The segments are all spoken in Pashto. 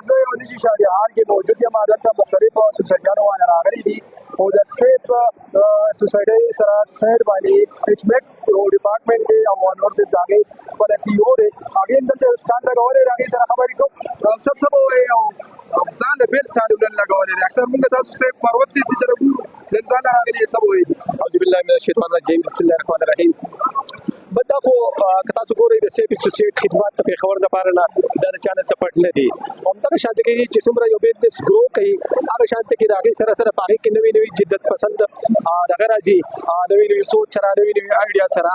زه یو نشي شهریار کې موجود یم. دلته مختلفو سوسایټیانو باندې راغلي دي خو د سیب سوسایټۍ سره سایډ باندې ایچ میک یو ډپارټمنټ دی او انور صاحب د هغې خپل سی او دی. هغې هم دلته یو سټال لګولی د هغې سره خبرې کوم. سر څه به وایې او ځان له بیل سټال هم نن لګولی دی. اکثر مونږ تاسو صاحب مروت صاحب دې سره ګورو نن ځان له راغلي څه به وایې؟ اعوذ بالله من الشیطان الرجیم بسم الله الرحمن الرحیم. بد دا خو که تاسو ګورئ د سیب اسوسییټ خدمات د پېښور دپاره نه دا د چا نه څه پټ نه دي. همدغه شانتې کېږي چې څومره یو بزنس ګرو کوي هغه شانتې کې د هغې سره سره په هغې کې نوي نوي جدت پسند دغه راځي، نوي نوي سوچ سره نوي نوي آیډیا سره.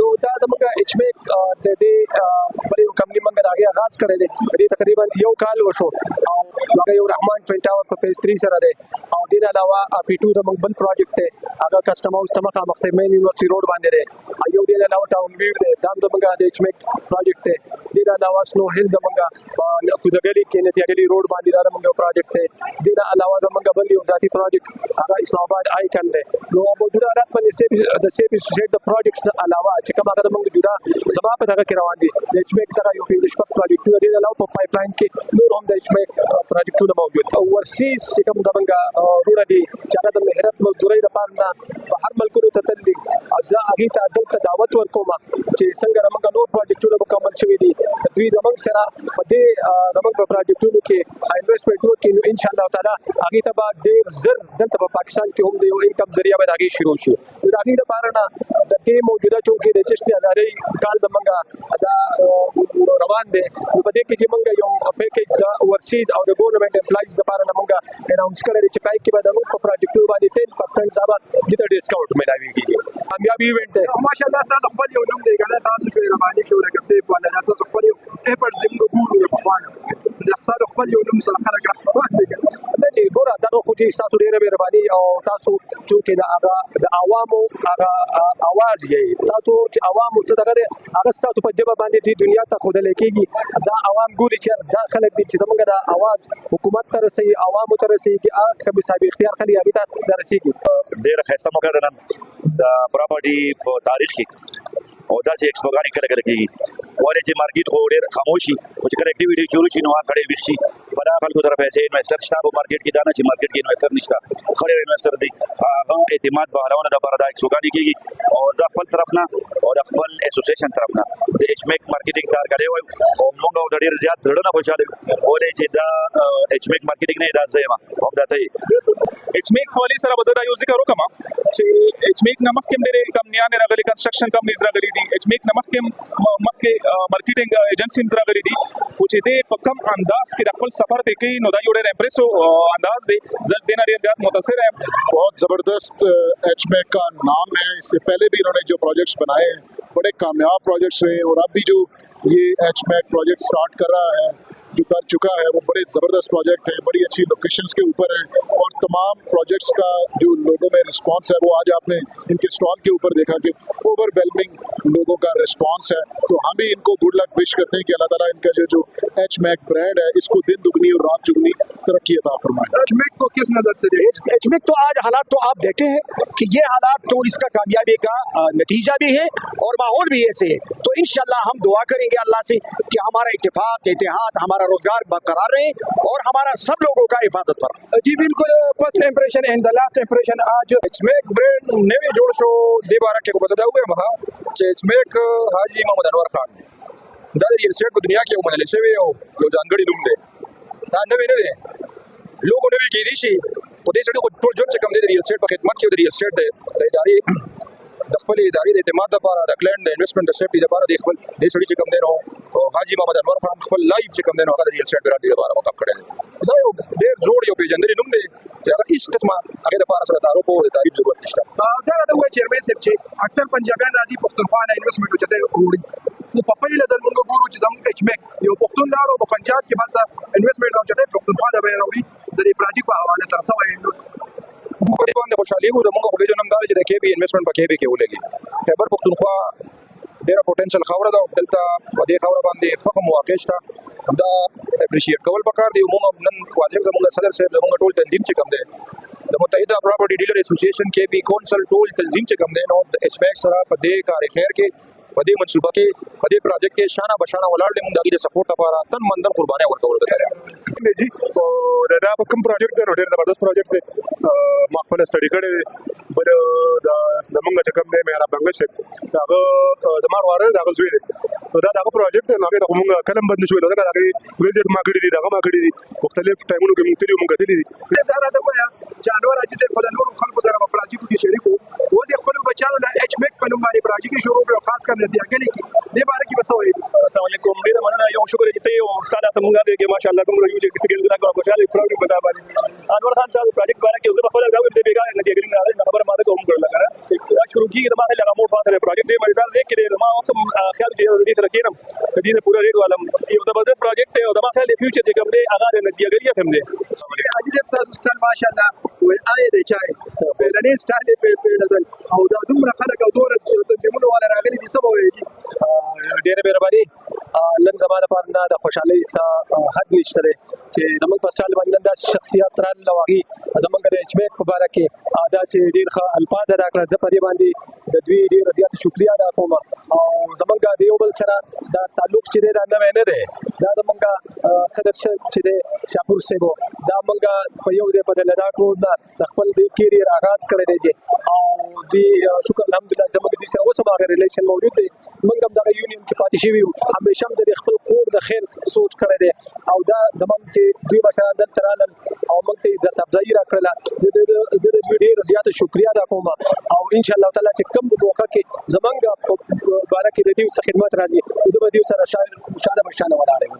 نو دا زموږ ایچ میک د دې بل یو کمپني موږ د هغې آغاز کړی دی. په دې تقریبا یو کال وشو او هغه یو رحمان ټوین ټاور په فیز 3 سره دی او دې نه علاوه پی 2 زموږ بل پروجیکټ دی هغه کسټم هاوس ته مخامخ دی مین یونیورسټي روډ باندې دی. یو دې نه علاوه ټاون ویو دی دا هم زموږ د ایچ میک پروجیکټ دی. دې نه علاوه سنو هیل زموږ په کوزګلي کې نتیاګلي روډ باندې دا زموږ یو پروجیکټ دی. دې نه علاوه زموږ بل یو ذاتي پروجیکټ هغه اسلام آباد آیکن دی. نو موجوده حالات باندې د سیب اسوسییټ د پروجیکټس نه علاوه چې کوم هغه زموږ جدا زما په دغه کې روان دي د ایچ میک دغه یو 15 شپږ پروجیکټونه دې نه علاوه په پایپ لاین کې نور هم د ایچ میک پروجیکټونه موجود. ورسیز چې کوم زموږ وروڼه دي چې هغه د مهرت مزدورۍ لپاره نه بهر ملکونو ته تللي زه هغې ته دلته دعوت ورکوم چې څنګه زموږ نور پروجیکټونه مکمل شوي دي دوی زموږ سره په دې زموږ په پروجیکټونو کې انویسټمنټ وکړي نو انشاءالله تعالی هغې ته به ډېر زر دلته په پاکستان کې هم د یو انکم ذریعه به د هغې شروع شي. نو د هغې لپاره نه د دې موجوده چونکې د جشن ازادۍ کال زموږ دا روان دی نو په دې کې چې موږ یو پیکیج د ورسیز او د ګورنمنټ امپلایز لپاره نه موږ اناونس کړی دی چې پای کې به د موږ په پروجیکټونو باندې 10% دا به دې ته ډسکاونټ ملاویږي. کامیاب ایونټ دی ماشاءالله. تاسو خپل یو نوم دی که نه تاسو شوې رباني شو لکه سیب والا دا تاسو خپل یو ایفرټس دې موږ ګورو پخوانو تاسو خپل یو نوم سره خلک راخبر دی که نه چې ګوره دغه خو چې ستاسو ډېره مهرباني او تاسو چونکې د هغه د عوامو هغه اواز یې تاسو چې عوامو څه دغه دی هغه ستاسو په ژبه باندې دې دنیا ته ښودلی کېږي. دا عوام ګوري چې دا خلک دي چې زموږ د اواز حکومت ته رسوي عوامو ته رسېږي هغه کم صاحب اختیار خلي هغې ته دا رسېږي. ډېره ښایسته موقع ده نن د پراپرټي په تاریخ کې او داسې ایکسپوګانې کله کله کېږي ولې چې مارکیټ خو ډېر خاموش شي خو چې کله اکټیویټي شروع شي نو هغه سړی ویښ شي. په دغه خلکو سره پیسې انویسټر شته په مارکیټ کې دا نه چې مارکیټ کې انویسټر نشته ښه ډېر انویسټر دي هغه اعتماد بهرونه دپاره دا ایکسپوګانې کېږي او زه خپل طرف نه او د خپل اسوسیشن طرف نه د ایچ میک مارکیټینګ ته هرکلی وایم او موږ او د ډېر زیات زړه نه خوشحاله یو ولې چې دا ایچ میک مارکیټینګ نه دا زه یم او دا ته یې ایچ میک حوالې سره به زه دا یو ذکر وکړم چې ایچ میک نه مخکې هم ډېرې کمپنیانې راغلي کنسټرکشن کمپنیز راغلي دي ایچ میک نه مخکې مارکیټینګ ایجنسیز راغلي دي خو چې دې په کم انداز کې د خپل سفر طے کوي نو دا یو ډېر امپریسو انداز دی. زه دې نه ډېر زیات متاثر یم. बहुत ज़बरदस्त H Mac का नाम है. इससे पहले भी इन्होंने जो प्रोजेक्ट्स बनाए हैं बड़े कामयाब प्रोजेक्ट्स रहे और अब भी जो ये एच मैक प्रोजेक्ट स्टार्ट कर रहा है जो कर चुका है वो बड़े ज़बरदस्त प्रोजेक्ट है बड़ी अच्छी लोकेशंस के ऊपर है और तमाम प्रोजेक्ट्स का जो लोगों में रिस्पांस है वो आज आपने इनके स्टॉल के ऊपर देखा कि ओवरवेलमिंग लोगों का रिस्पांस है. तो हम भी इनको गुड लक विश करते हैं कि अल्लाह ताला इनका जो एच मैक ब्रांड है इसको दिन दुगनी और रात चुगनी तरक्की अता फरमाए. एच मैक को किस नज़र से देखते एच मैक तो आज हालात तो आप देखे हैं कि ये हालात तो इसका कामयाबी का नतीजा भी है और माहौल भी ऐसे है. तो इंशाल्लाह हम दुआ करेंगे अल्लाह से कि हमारा इत्तेफाक इत्तेहाद हमारा रोजगार बरकरार रहे और हमारा सब लोगों का हिफाजत पर. जी बिल्कुल. First impression and the last impression आज एच मैक ब्रांड नवे जोड़ शो दे बारा के को बता हुए महा एच मैक हाजी मोहम्मद अनवर खान دا د ریل اسټیټ په دنیا کې یو منل شوی یو ځانګړی نوم دی. دا نوی نه دی لوګو نوی کېدی شي په دې سړي ټول ژوند چې کوم دی د ریل اسټیټ په خدمت کې د ریل اسټیټ د ادارې د خپل ادارې د اعتماد لپاره د کلاینټ د انویسټمنټ د سیفټي لپاره د خپل دې سړي چې کوم دی نو حاجي محمد انور خان خپل لایف چې کوم دی نو هغه د ریل اسټیټ برانډ لپاره مقام کړی دی. دا یو ډېر زوړ یو پیژندلي نوم دی چې هغه هېڅ قسمه هغې لپاره سره تعارف او د تعریف ضرورت نشته. دا راته ووایه چیرمین صاحب چې اکثر پنجابیان راځي پښتونخوا نه انویسټمنټ اوچته وړي خو په پیله ځل موږ ګورو چې زموږ ایچ میک یو پښتون لاړو په پنجاب کې هلته انویسټمنټ اوچته پښتونخوا ته به یې راوړي د دې پروجیکټ په حواله سره سوی موږ دې باندې خوشحالېږو. زموږ خو ویژن هم دا دی چې د کې بي انویسټمنټ په کې بي کې ولګي. خیبر پښتونخوا ډېره پوټینشل خاوره ده دلته په دې خاوره باندې ښه مواقع شته دا اپریشیټ کول پکار دی. موږ نن واضح زموږ صدر صاحب زموږ ټول تنظیم چې کوم دی د متحده پراپرټي ډیلر اسوسییشن کې بي کونسل ټول تنظیم چې کوم دی نو د ایچ میک سره په دې کار خیر کې په دې منصوبه کې په دې پروجیکټ کې شانه بشانه ولاړ دي. موږ د دې سپورټ لپاره تن مندم قرباني ورکول غواړو. دی جی او دا کوم پروجیکټ دی نو ډېر زبردست پروجیکټ دی ما خپل سټډي کړی دی بل د مونږ چې کوم دی مهراب بنګش هغه زما واره دا زوی دی نو دا دغه پروجیکټ دی نو هغه د مونږ کلم بدل شوی دا هغه ویزټ ما کړی دی دغه ما کړی دی مختلف ټایمونو کې مونږ تللی مونږ کتلی دي دا راته وایا چې انور حاجي صاحب په نورو خلکو سره په پروجیکټ کې شریک وو اوس یې خپل بچانو له ایچ میک په نوم باندې پروجیکټ شروع کړو خاص کر د دیګلې کې دې باره کې وسوي السلام علیکم ډیر مننه یو شکر چې ته یو استاد سمونګه دی چې ماشاءالله کوم یو چې کې دا خوشاله پروګرام بتا باندې انور خان صاحب پروجیکټ باره کې زه خپل دا ویم چې بیګا نه دیګلې نه خبر ما ته کوم کړل کنه دا شروع کیږي د ما له موټ فاصله پروجیکټ دی مزدار دی کې د ما اوس خیال چې دې سره کېنم دې پورا ریډ والم یو زبردست پروجیکټ دی او د ما خیال دی فیوچر چې کوم دی هغه د دیګلې هم دی حاجي صاحب تاسو ستاسو ماشاءالله وای آی د چای په لنې سټایل په نظر او دا دومره خلک او دومره تنظیمونه ولا راغلي دي سبا وایي ډېر مهرباني نن زما لپاره نه د خوشحالۍ څه حد نشته دی چې زموږ په سټایل باندې داسې شخصیت رالله هغوی زموږ د ایچ میک په باره کې داسې ډېر ښه الفاظ ادا کړل زه په دې باندې د دوی ډېره زیاته شکریا ادا کوم او زموږ د یو بل سره دا تعلق چې دی دا نوی نه دی دا زموږ صدر چې دی شاپور صاحب دا موږ په یو ځای په د لداخ روډ نه د خپل د کیریر آغاز کړی دی او دوی شکر الحمدلله زموږ دوی سره اوس هم هغه ریلیشن موجود دی موږ هم دغه یونین کې پاتې شوي یو همیشه هم د خپل قوم د خیر سوچ کړی دی او دا زموږ چې دوی مشران دلته رالل او موږ ته عزت افزایي راکړله زه د دوی ډېره زیاته شکریا ادا کوم او انشاءالله تعالی چې کوم موقع کې زموږ په باره کې د دوی څه خدمت راځي زه به دوی سره شانه بشانه ولاړ یم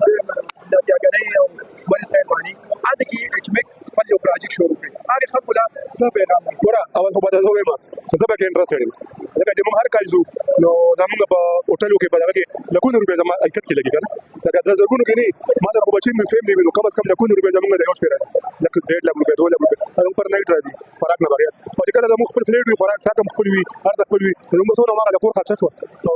د دیګلې او بل صاحب باندې اته کې ایچ میک خپل یو پروجیکټ شروع کړ هغه خلکو لا څه پیغام ګوره اول خو به دا ووایم زه پکې انټرسټډ یم ځکه چې موږ هر کال ځو نو زموږ په هوټلو کې په دغه کې لکونو روپۍ زما حقیقت کې لګي که نه لکه زه زرګونو کې نه ما سره خو بچي مې فیم نه وي نو کم از کم لکونو روپۍ زموږ د یو شپې راځي لکه 1.5 لک روپۍ 2 لک روپۍ زموږ پر نایټ راځي خوراک نه بغیر او چې کله زموږ خپل فلیټ وي خوراک ساکم خپل وي هر څه خپل وي زموږ څونه هغه د کور خرچه شوه نو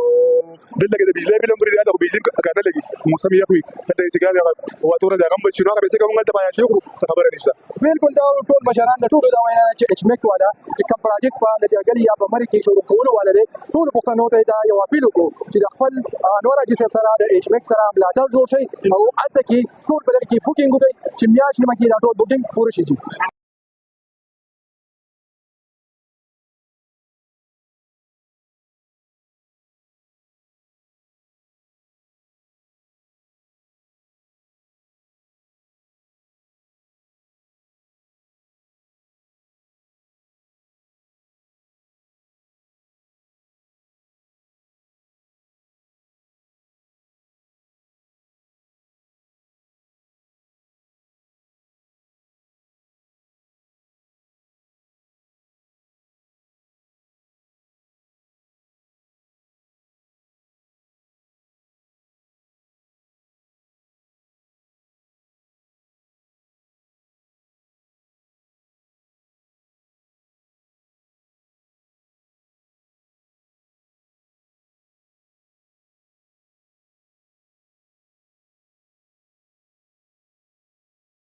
دلته کې د بجلۍ بل هم پرې دی هغه بجلي کار نه لګي موسم یخ وي هلته یې سګار هغه واتوره د هغه هم بچي نو هغه پیسې کوم هلته باید شي څه خبره نشته بالکل دا ټول مشران د ټولو دا وایي چې ایچ میک والا چې کوم پروجیکټ په دیګلې یا په مری کې شروع کولو والا دی ټول پښتنو ته دا یو اپیل وکړو چې د خپل انور حاجي صاحب سره د ایچ میک سره ملاتړ جوړ شي او اته کې ټول بلل کې بوکینګ وکړي چې میاشت نیمه کې دا ټول بوکینګ پوره شي